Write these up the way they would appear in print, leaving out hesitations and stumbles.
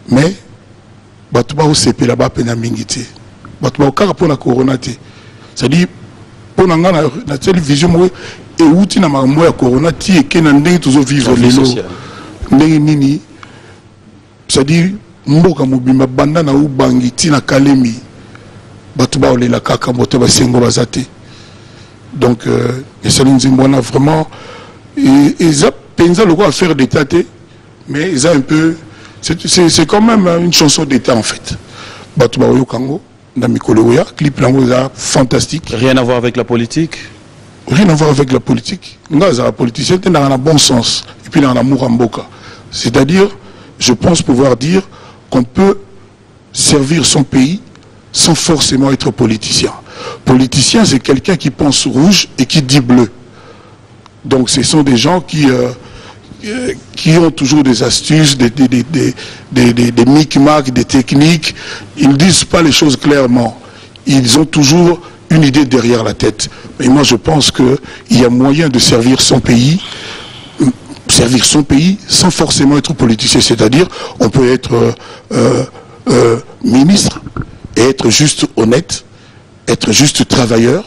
Mais batuba au CP là-bas pena mingiti batuba au kaka pour la corona té c'est-à-dire pour nga na télévision moi et outi na mambo ya corona ti et que na ndenge toujours vivre lelo ndenge nini c'est-à-dire mboka mobimba banda na ubangi ti na kalemi batuba o lela kaka moto ba sengo bazate donc et ça nous dit vraiment ils a pensé le quoi faire d'état mais ils a un peu c'est quand même une chanson d'état en fait. Batuba Oyo Kango, Namikoloya, clip là fantastique. Rien à voir avec la politique? Rien à voir avec la politique. Nous, les politiciens, sont dans un bon sens. Et puis dans un amour en boca. C'est-à-dire, je pense pouvoir dire qu'on peut servir son pays sans forcément être politicien. Politicien, c'est quelqu'un qui pense rouge et qui dit bleu. Donc ce sont des gens qui ont toujours des astuces, des micmacs, des techniques. Ils ne disent pas les choses clairement. Ils ont toujours une idée derrière la tête. Mais moi, je pense qu'il y a moyen de servir son pays sans forcément être politicien. C'est-à-dire, on peut être ministre et être juste honnête, être juste travailleur.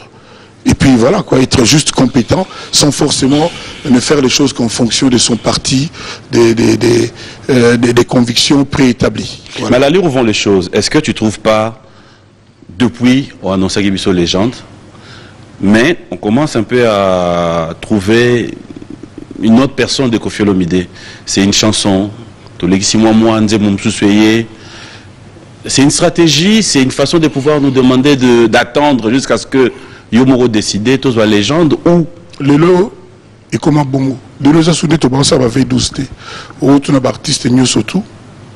Et puis voilà, quoi, être juste compétent sans forcément ne faire les choses qu'en fonction de son parti, des convictions préétablies. Voilà. Mais à l'allure où vont les choses, est-ce que tu ne trouves pas, depuis, on a annoncé Gibiso Légende, mais on commence un peu à trouver une autre personne de Koffi Olomide. C'est une chanson, c'est une stratégie, c'est une façon de pouvoir nous demander d'attendre jusqu'à ce que Yomoro décidé, tous la légende ou le lot et comment bon de nos assoudés tout ça va faire 12 t ou tout artiste news surtout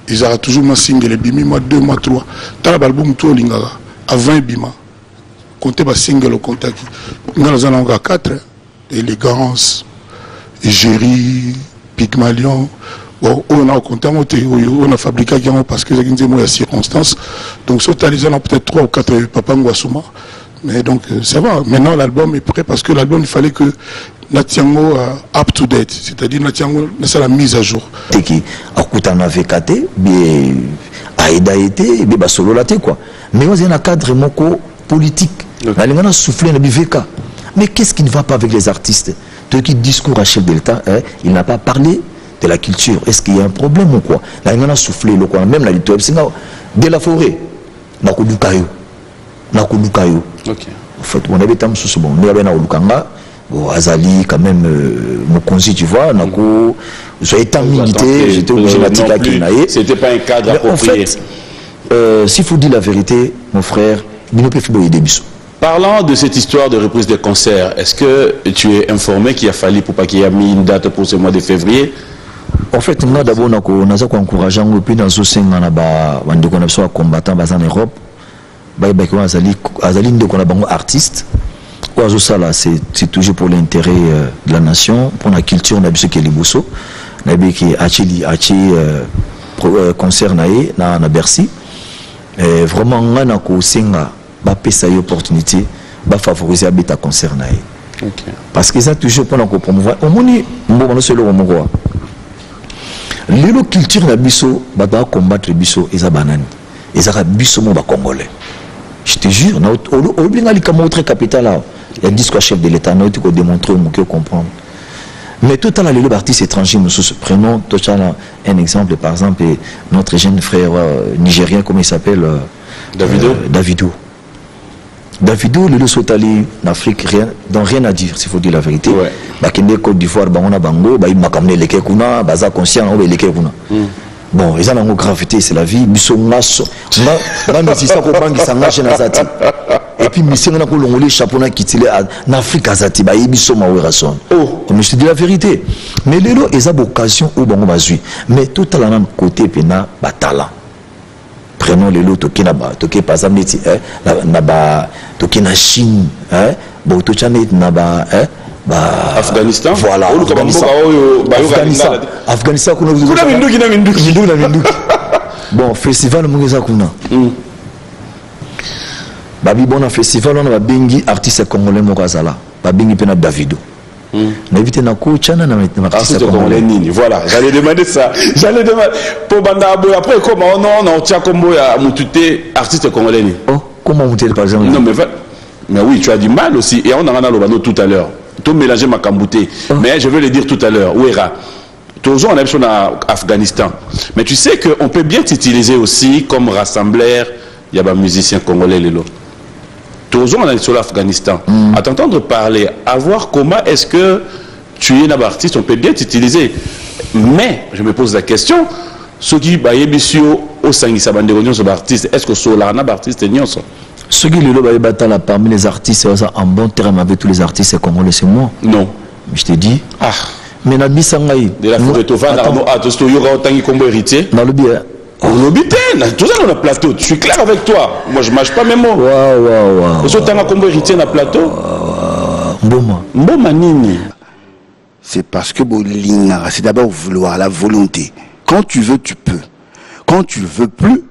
ils aura toujours ma single bimi moi 2 mois 3 t'as l'album tout lingara à 20 bima compter ma single au contact nous allons à 4 élégance égérie Pygmalion. Bon, on a compté on a fabriqué parce que j'ai moi circonstances donc sur les gens peut-être 3 ou 4 papa Ngwasuma. Mais donc ça va, maintenant l'album est prêt parce que l'album il fallait que Natiango up to date, c'est-à-dire Natiango c'est la mise à jour. Qui a coûté un AVKT, bien Aïda été, bien solo laté quoi. Mais on a un cadre politique. On a soufflé le BVK. Mais qu'est-ce qui ne va pas avec les artistes? Ceux qui discours à chef de l'État, il n'a pas parlé de la culture. Est-ce qu'il y a un problème ou quoi? Là on a soufflé le quoi, même la littérature, de la forêt, na Kodukayo. Ok. En fait, on avait tant sous bon. Nous avons na Olukanga, Azali quand même Mokonzi, tu vois, nako, soyez tant milité, j'étais obligé d'attirer à Kinaïe. C'était pas un cadre approprié. En fait, s'il faut dire la vérité, mon frère, il ne peut pas aider Bissou. Parlant de cette histoire de reprise des concerts, est-ce que tu es informé qu'il a fallu pour pas qu'il y ait mis une date pour ce mois de février? En fait, nous d'abord nous avons encouragé puis dans ce sein on a combattant en Europe. Azali de qu'on a bango artiste ça là c'est toujours pour l'intérêt de la nation pour la culture na biso ke liboso na biki achi concert na Bercy vraiment ngana ko senga ba pesa opportunité ba favoriser abita concert na parce que ça toujours pour qu'on promouvoir au moni mbo no selo mo lelo culture na biso ba combattre biso eza banani eza biso mo ba congolais. Je te jure, il y a autre capital, il y a 10 chefs de l'État, nous avons démontré, nous avons comprendre. Mais tout à l'heure, les artistes étrangers, nous prenons un exemple, par exemple, notre jeune frère nigérien, comment il s'appelle Davido. Davido, le Sotali, en Afrique, rien à dire, s'il faut dire la vérité. Bakende Côte d'Ivoire, Bangona Bango, il m'a amené les Kekuna, Baza conscient, les Kekuna. Bon, ils ont une gravité, c'est la vie. Et puis, nous avons les chapeaux qui sont en Afrique, mais je te dis la vérité. Mais les gens, ils ont l'occasion où ils ont mais tout à l'heure, côté, ils ont un talent. Prenons les lots, qui par exemple, qui na Chine, Afghanistan. Voilà. Afghanistan. Bon, festival Mungeza Kuna. babi bon festival on a bengi artiste congolais mokazala babengi pena Davido na éviter na coachana na artiste congolais nini voilà j'allais demander ça pour banda après comment on tient combo ya mutute artiste congolais ni comment mutute par exemple non mais oui tu as du mal aussi et on a lobano tout à l'heure tout mélanger ma kambouté mais je vais le dire tout à l'heure ouera toujours on a besoin en Afghanistan mais tu sais que on peut bien t'utiliser aussi comme rassembleur il y a des musiciens congolais les lots. Toujours on est sur l'Afghanistan. À t'entendre parler, à voir comment est-ce que tu es un artiste, on peut bien t'utiliser. Mais je me pose la question, ceux qui baïebisio au sangisa banderonion sur l'artiste, est-ce que sur l'arna artiste est ceux qui le battent parmi les artistes en bon terme avec tous les artistes congolais, c'est moi. Non. Je te dis. Ah. Mais na bisangai. De la forêt de Van Arno à Tosto Yoga Tangi Combo héritier. Dans le bien. On obité, tout ça dans le plateau. Je suis clair avec toi. Moi, je ne mâche pas mes mots. Waouh. Vous êtes un combo héritier dans le plateau. Mboma nini. C'est parce que c'est d'abord vouloir, la volonté. Quand tu veux, tu peux. Quand tu ne veux plus,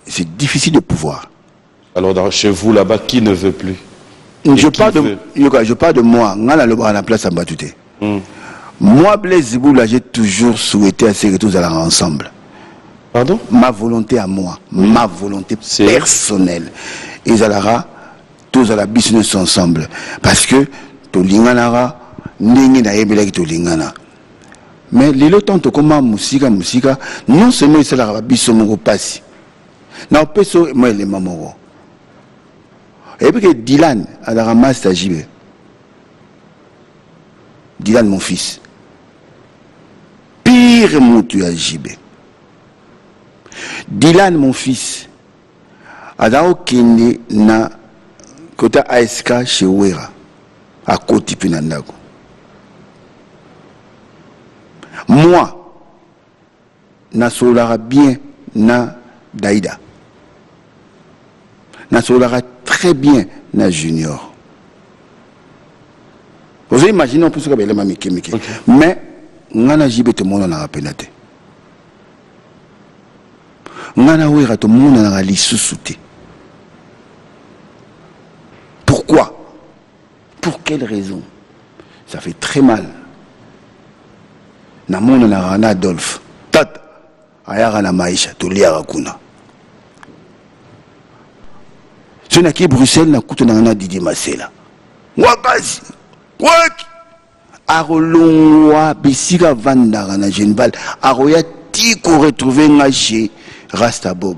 c'est difficile de pouvoir. Alors, chez vous, là-bas, qui ne veut plus? Je parle de moi. À la place à Batouté. Moi, Blaise Ziboula, j'ai toujours souhaité à ce que tous allons ensemble. Pardon? Ma volonté à moi, ma volonté personnelle. Et Zalara, tous à la business ensemble. Parce que, Tolinganara, Nengi na Ebelek Tolingana. Mais les lots comment musica, non seulement c'est la bisomo passi. Non, peso, moi, les mamoro. Et puis que Dylan, à la ramasse à Jibé. Dylan, mon fils. Pire moutu à Jibé. Dylan, mon fils, a kende na kota ASK chez Ouera, à côté Pinandago. Moi, na solara bien na Daïda. Na solara très bien na Junior. Vous imaginez, on peut se rappeler ma Miki. Mais, ngana jibe te mona na rapenate. Pourquoi? Pour quelle raison? Ça fait très mal. Namona na Adolphe. Tat. Ayara na Maïcha. Tolia Rakuna. Je n'ai qu'à Bruxelles na kuto na Didier Masela. Wakazi. Wak. Arolongwa bisika vandara na Genval. Aroya tiko retrouver ngaché. Rasta Bob,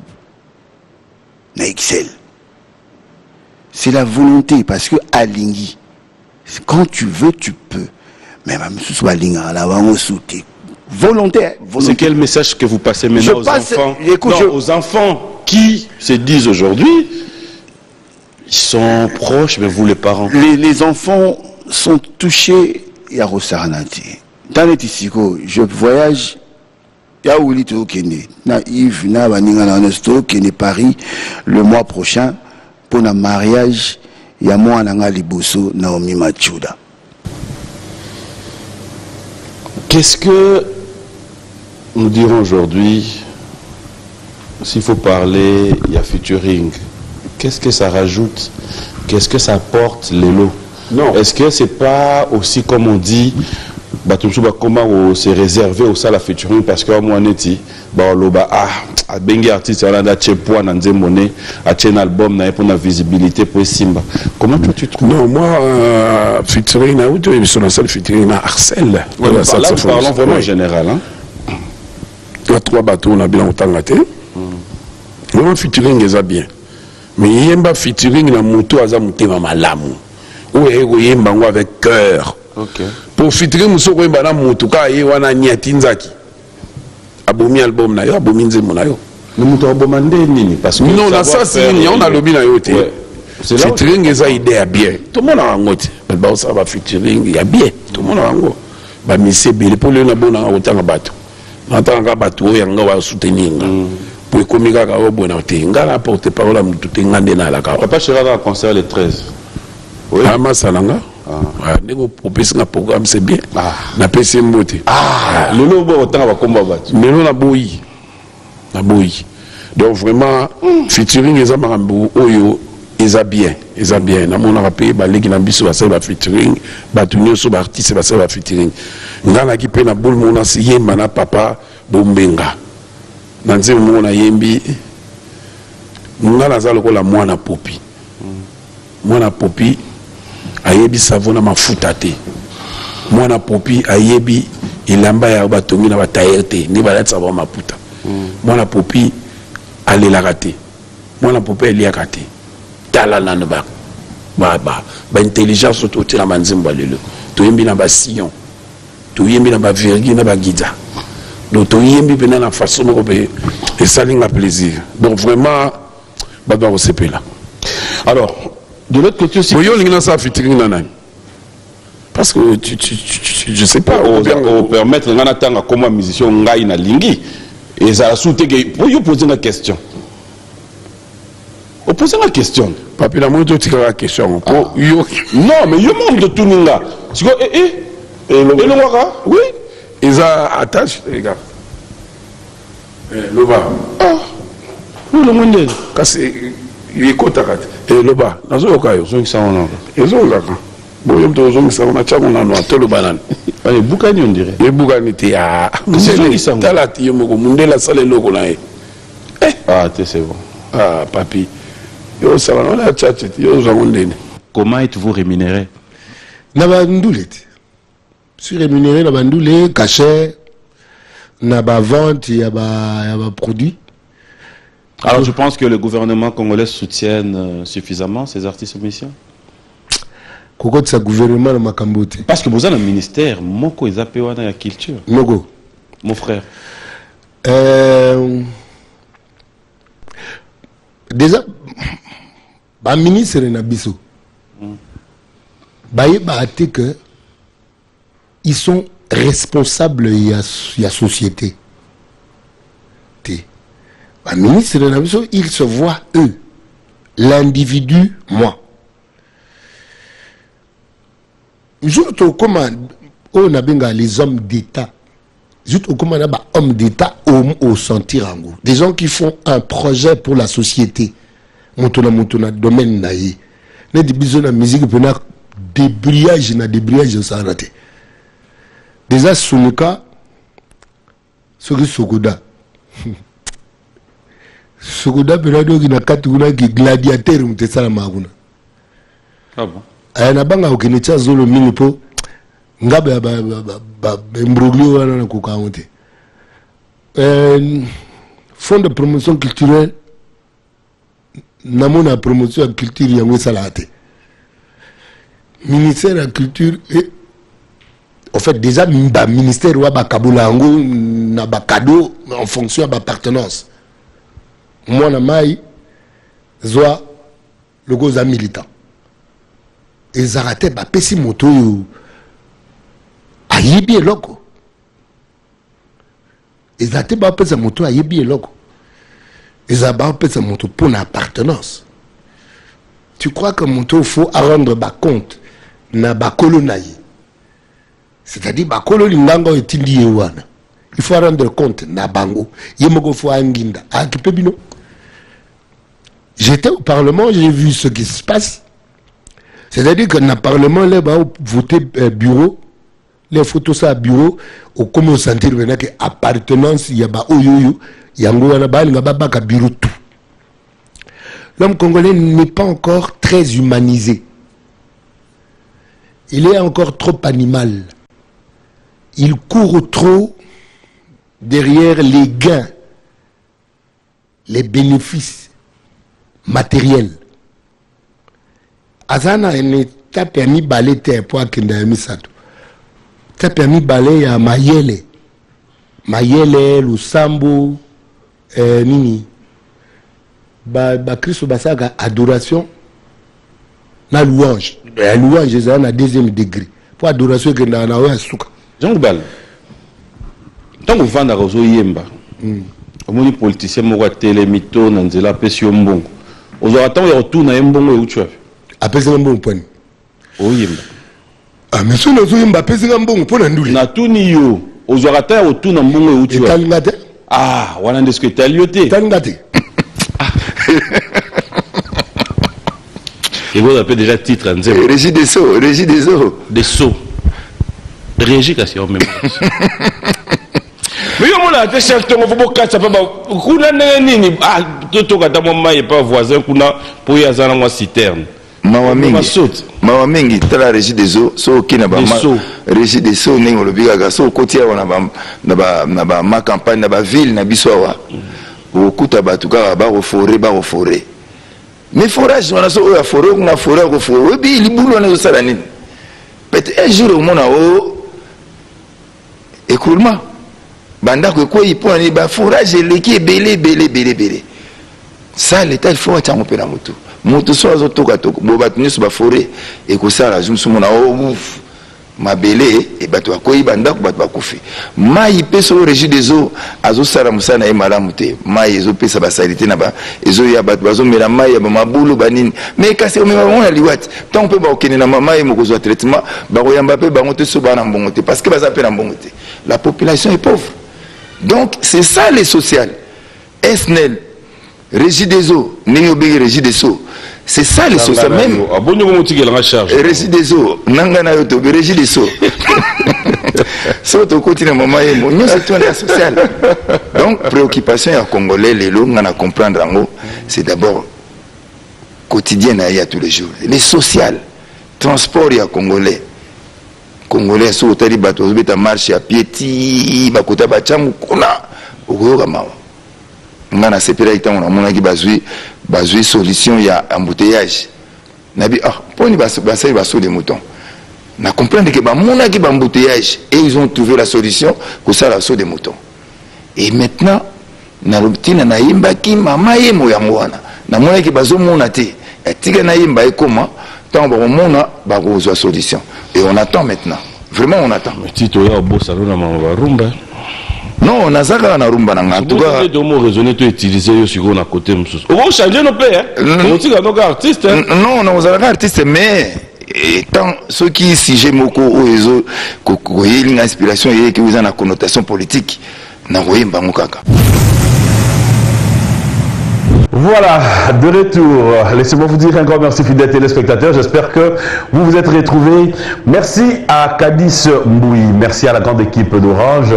na Excel. C'est la volonté, parce que Alingi, quand tu veux, tu peux. Mais même si tu as volonté. C'est quel message que vous passez maintenant aux enfants? Aux enfants qui se disent aujourd'hui, ils sont proches, mais vous les parents. Les enfants sont touchés à Rosaranati. Dans les Tissiko, je voyage. Na Yves, na Baninga na Honesto, qui est Paris le mois prochain pour un mariage. Il y a moi Nanga Liboso, Naomi Machuda. Qu'est-ce que nous dirons aujourd'hui? S'il faut parler, il y a featuring. Qu'est-ce que ça rajoute? Qu'est-ce que ça apporte les lots? Non. Est-ce que c'est pas aussi comme on dit? Comment se réserver au ça la featuring parce que moi neti loba a bengi artiste on a chepoa na nzemone a un album na pour la visibilité pour Simba. Comment tu trouves? Non, moi featuring na ou tu sur la salle featuring na Arcel. Là parlons vraiment en général hein. Toi 3 bateaux on a bien autant gâté. Moi featuring est bien. Mais yemba featuring na moto aza mutema malamu. Ou yemba avec cœur. OK. Pour featuring musoko yemba na moto ka ye wana nyatinzaki. Abomi album na yo, abomi nzemo na yo. Le moto abomande nini parce que non, là ça c'est on a lobby na yo té. Featuring est idée bien. Tout le monde a ngote. Ba ça va featuring ya bien. Tout le monde a ngo. Ba mise bele pour le na bona otanga bato. Natanga bato yanga wa soutenir. Pour komika ka o bona té. Ngala porte parole mutu té ngande na la ka. Papa sera dans le concert le 13. Oui. Ama salanga. Ah, nego propose un programme c'est bien. Na PC mbote. Le lobo autant va combat battu. Mais non na boyi. Donc vraiment featuring les amarambo oyo eza bien namona rapé baleki na biso basala ba featuring batunyo so ba artiste basala ba featuring ngana ki pe na bol mona yemba na papa bombenga na nzembo mona yembi ngana za lokola mwana popi ayebi savona mafuta te mwana popi ayebi ilamba ya batongi na batayer te ni balatisa ba maputa mwana popi alelaka te mwana popi eliaka te tala nano ba intelligence to tira manzimba lelo to yembi na ba sillon to yembi na ba virgule na ba guida donc to yembi pena na façon moko be et ça linga plaisir donc vraiment ba doit se là. Alors de l'autre côté aussi boyo linga ça featuring nana parce que je sais pas on permettre ngana tanga comme musicien ngai na lingi et ça souté que pour you poser une question. On pose une question. Papi, la moindre la question. Non, mais il manque de tout le monde. Et le Waka? Oui. Ils attachent, les gars. Le bas. Ah. Oui, le monde. Casse. Il est contact. Et le bas. Dans ce cas, ils ont ça en or. Ils ont là. Bon, ils ont ça en a. On a tout le banane. Les Boukani, on dirait. Les Boukani, ah. C'est là, tu es la salle logo là. Ah, c'est bon. Ah, papi. Comment êtes-vous rémunéré? Je suis rémunéré dans Bandoulé, cachet, na ba vente, il y a ba produits. Alors je pense que le gouvernement congolais soutienne suffisamment ces artistes musiciens. Koko de sa gouvernement na makambote. Parce que vous avez un ministère, moko ezapé wana ya culture. Mogo. Mon frère. Déjà, ba ministre na biso. Ba que ils sont responsables de la société. Ba ministre na biso, ils se voient eux, l'individu, moi. Surtout comment on a bien les hommes d'État. Surtout comment on a des hommes d'État au sentir en goût. Des gens qui font un projet pour la société. Montona domaine naïe. Ne des bisous la musique pour débrayage ça raté. Déjà Sonuka, ce que Sokoda. Sokoda penado qui na katuna qui gladiateur mutesala maguna. Ah bon. Ayana banga ukinicha zolo mini po ngabe ba mbroglio wana na kukaonte. Fonds de promotion culturelle namona promotion de culture yango salate. Ministère de la culture et en fait déjà ministère wa ba kabulango na ba cadeau en fonction de l'appartenance. Moi na mai zoa le goza militant. Et zarate ba pesi moto yo ayibi eloko. Et zarate ba pesi moto ayibi eloko. Et zarate ba pesi moto pour l'appartenance. Tu crois que moto faut rendre ba compte na ba kolonaye. C'est-à-dire ba kololingango etindi yewana. Il faut rendre compte na bango. Yemoko fo anginda. Akipebino. J'étais au Parlement, j'ai vu ce qui se passe. C'est-à-dire que dans le Parlement, les va voter bureau, les photos ça bureau, au comment sentir maintenant que appartenance, il y a ba oyoyo, il y a un bureau tout. L'homme congolais n'est pas encore très humanisé. Il est encore trop animal. Il court trop derrière les gains, les bénéfices matériels. Azana t'a permis de balayer tes poids qui n'a mis ça. T'a permis de balayer à Mayele. Mayele, Lusambo, Nini. Ba Christo Basaga, adoration. Na louange. La louange, c'est un deuxième degré. Pour adoration, que n'a pas souka. Jean Goubal. Tant que vous vendez à Roso Yemba, on est politicien, on va télémito, on a pession bon. On va attendre retour à Mbongo et où tu as vu. Après c'est un bon point. Oui. Ah mais si nous sommes après c'est un bon point nous. Na tout ni yo. On va attendre retour à Mbongo et où tu as vu. Ah, voilà de ce que tu as lieuté. Talingate. Et vous appelez déjà titre. Régie des Sceaux, Régie des Eaux. Des Sceaux. Régie Cassia, même. Mais on a été cherché, on va casser, kuna nini, ah, tout le monde n'est pas voisin, kuna pour y aller dans la citerne. Mawamengi, tu la Régie des Eaux, so qui n'a pas Régie des Sceaux, n'est-ce pas le bigaga, so côté on a ma campagne, na ba ville, na bisowa, au Koutaba, tout cas, bas au forêt. Mais forage, on a so la forêt, on a forêt, oui, puis il boule, on est au salanine. Peut-être un jour au monde a écoulement. Banda quoi il peut aller bas forage qui est belé. Ça l'état il faut attendre peu la moto soit aux toka toka bon battu sur la forêt et que ça la joue sur mon ouf ma belé et bateau quoi il banda ko bateau kofi ma il peut sur Régie des Eaux azo sala musana e malamuté ma ezo pe sa basalité na ba ezo ya bateau bazo mela ma ya ma boulou banine mais kasi on a liwat tant peut ba okene na mama e moko zo traitement ba ko yamba pe ba ngote so ba na mbongote parce que ba za pe na mbongote la population est pauvre. Donc, c'est ça les sociales. SNEL, Régie des Eaux, Néobé, Régie des Eaux. C'est ça les sociales. Même. Régie des Eaux, Nangana Yoto, Régie des Eaux. C'est au quotidien, maman et moi, c'est tout la sociale. Donc, préoccupation à Congolais, les lots, on a comprendre en haut, c'est d'abord quotidien à tous les jours. Les sociales, transport à Congolais. Congolais sont au tali bateau beta marche à pied ti bakota bachamu kuna okoyoka mawa ngana sepela itango na mona ki bazui solution ya embouteillage nabi poni basai baso de mouton na comprendre que ba mona ki ba embouteillage et ils ont trouvé la solution que ça la saut de mouton et maintenant na routine na yimba ki mama yemo ya mwana na mona ki bazo mona te atika na yimba e comment tant ba mona ba ko solution. Et on attend maintenant. Vraiment, on attend. Non, on a ça dans la rumba. En tout cas, on raisonner de utiliser sur le côté. On va changer nos pays. On artistes. Non, on a artistes, mais tant ceux qui si j'aime beaucoup une inspiration et qui vous ont la connotation politique, n'a rien pas mon caca. Voilà, de retour. Laissez-moi vous dire un grand merci fidèles téléspectateurs. J'espère que vous vous êtes retrouvés. Merci à Kadis Mboui, merci à la grande équipe d'Orange,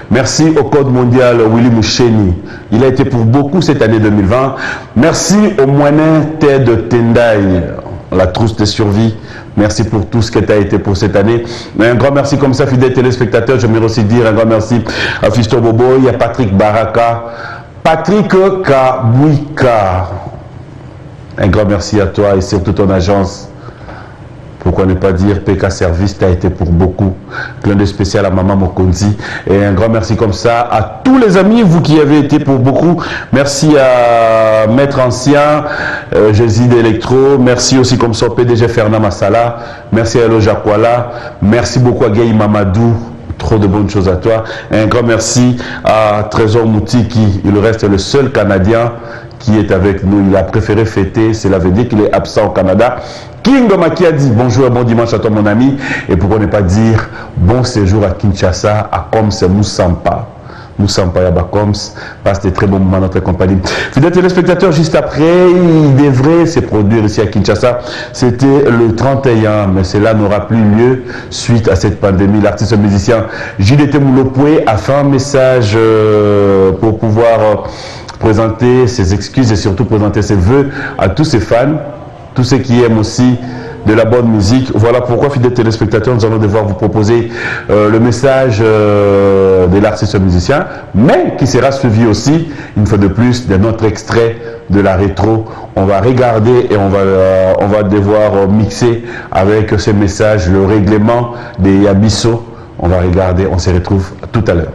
merci au Code mondial Willy Moucheni. Il a été pour beaucoup cette année 2020. Merci au moyen Ted Tendai, la trousse de survie. Merci pour tout ce qui a été pour cette année. Mais un grand merci comme ça, fidèles téléspectateurs. J'aimerais aussi dire un grand merci à Fisto Bobo, il y a Patrick Baraka, Patrick Kabouika, un grand merci à toi et surtout ton agence. Pourquoi ne pas dire PK Service, tu as été pour beaucoup. Plein de spécial à Maman Mokonzi. Et un grand merci comme ça à tous les amis, vous qui avez été pour beaucoup. Merci à Maître Ancien, Jésus d'Electro. Merci aussi comme ça au PDG Fernand Massala. Merci à Eloja Kuala. Merci beaucoup à Gay Mamadou. Trop de bonnes choses à toi. Et un grand merci à Trésor Mouti qui, il reste le seul Canadien qui est avec nous. Il a préféré fêter, cela veut dire qu'il est absent au Canada. King Maki a dit bonjour et bon dimanche à toi mon ami. Et pourquoi ne pas dire bon séjour à Kinshasa, à Koms Moussampa. Moussampa Yabakoms, passe des très bons moments dans notre compagnie. Fidèles téléspectateurs, juste après, il devrait se produire ici à Kinshasa. C'était le 31, mais cela n'aura plus lieu suite à cette pandémie. L'artiste musicien JDT Moulopoué a fait un message pour pouvoir présenter ses excuses et surtout présenter ses vœux à tous ses fans, tous ceux qui aiment aussi de la bonne musique. Voilà pourquoi, fidèles téléspectateurs, nous allons devoir vous proposer le message de l'artiste musicien, mais qui sera suivi aussi, une fois de plus, de notre extrait de la rétro. On va regarder et on va devoir mixer avec ce message le règlement des Yabiso. On va regarder, on se retrouve tout à l'heure.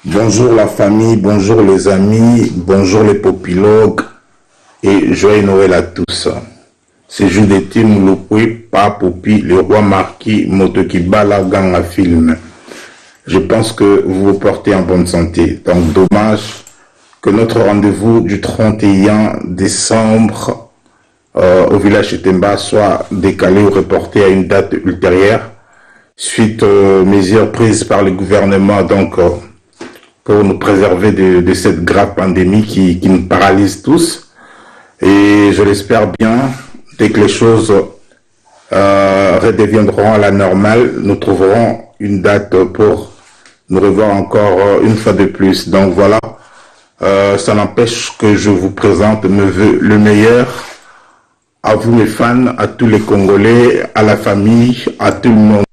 Bonjour la famille, bonjour les amis, bonjour les popilogues et joyeux Noël à tous. C'est JDT Moulopoué, pas Popi, le roi marquis, Motokibala Ganga Film. Je pense que vous vous portez en bonne santé. Donc dommage que notre rendez-vous du 31 décembre au village de Temba soit décalé ou reporté à une date ultérieure suite aux mesures prises par le gouvernement donc pour nous préserver de cette grave pandémie qui nous paralyse tous. Et je l'espère bien, dès que les choses redeviendront à la normale, nous trouverons une date pour nous revoir encore une fois de plus. Donc voilà, ça n'empêche que je vous présente mes vœux le meilleur à vous mes fans, à tous les Congolais, à la famille, à tout le monde.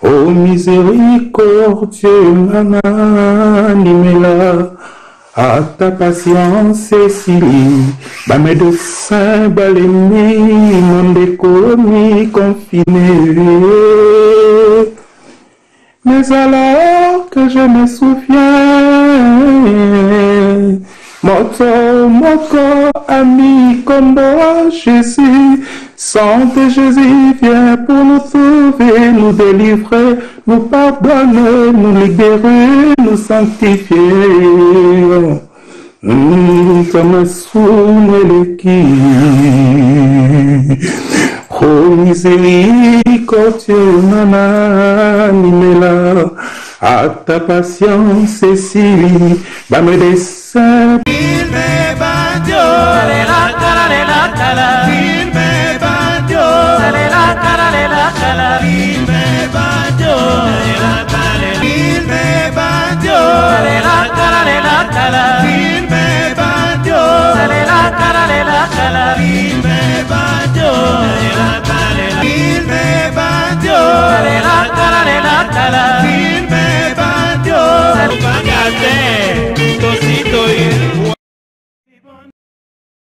Oh miséricordieux, Nana Nimela, à ta patience, Cécilie, bah médecin, bah l'ennemi, mon décomi confiné. Mais alors que je me souviens, mon corps, ami, combat, Jésus, Sainte Jésus, viens pour nous sauver, nous délivrer, nous pardonner, nous libérer, nous sanctifier. Comme soumets le qui. Oh miséricordieux, Nana Nimela, à ta patience, Cécilie, bah me descend. Il me bandio, la cala, il me bandio, la cala, il me bandio, la cala, il me bandio, la cala, il me bandio, la cala, il me bandio, la cala, il me bandio, la cala.